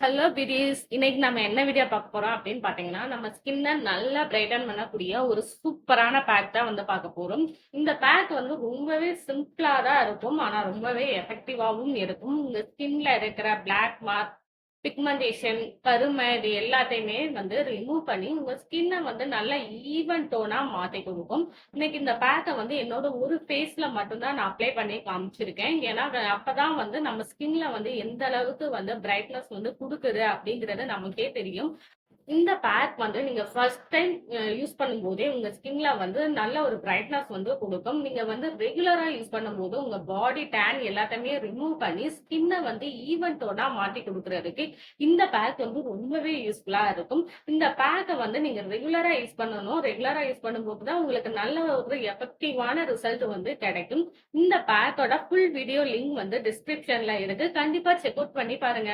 Hello பிரிஸ். இன்னைக்கு நம்ம என்ன வீடியோ பார்க்க போறோம் அப்படின்னு பாத்தீங்கன்னா, நம்ம ஸ்கின்னை நல்லா பிரைட்டன் பண்ணக்கூடிய ஒரு சூப்பரான பேக் தான் வந்து பார்க்க போறோம். இந்த பேக் வந்து ரொம்பவே சிம்பிளா தான் இருக்கும். ஆனா ரொம்பவே எஃபெக்டிவாவும் இருக்கும். உங்க ஸ்கின்ல இருக்கிற பிளாக் மார்க், பிக்மெண்டேஷன், கருமை இது எல்லாத்தையுமே வந்து ரிமூவ் பண்ணி உங்க ஸ்கின்னை வந்து நல்ல ஈவன் டோனா மாத்தி கொடுக்கும். இன்னைக்கு இந்த பேக்கை வந்து என்னோட ஒரு ஃபேஸ்ல மட்டும்தான் நான் அப்ளை பண்ணி காமிச்சிருக்கேன். ஏன்னா அப்பதான் வந்து நம்ம ஸ்கின்ல வந்து எந்த அளவுக்கு வந்து பிரைட்னஸ் வந்து குடுக்குது அப்படிங்கிறது நமக்கே தெரியும். இந்த பேக் வந்து நீங்க ஃபர்ஸ்ட் டைம் யூஸ் பண்ணும்போதே உங்க ஸ்கின்ல வந்து நல்ல ஒரு பிரைட்னஸ் வந்து குடுக்கும். நீங்க வந்து ரெகுலரா யூஸ் பண்ணும்போது உங்க பாடி டேன் எல்லாத்தையுமே ரிமூவ் பண்ணி ஸ்கின்ன வந்து ஈவன் டோனா மாத்தி குடுக்குறதுக்கு இந்த பேக் வந்து ரொம்பவே யூஸ்ஃபுல்லா இருக்கும். இந்த பேக்க வந்து நீங்க ரெகுலரா யூஸ் பண்ணணும். ரெகுலரா யூஸ் பண்ணும்போது தான் உங்களுக்கு நல்ல ஒரு எஃபெக்டிவான ரிசல்ட் வந்து கிடைக்கும். இந்த பேக்கோட ஃபுல் வீடியோ லிங்க் வந்து டிஸ்கிரிப்ஷன்ல இருக்கு. கண்டிப்பா செக் அவுட் பண்ணி பாருங்க.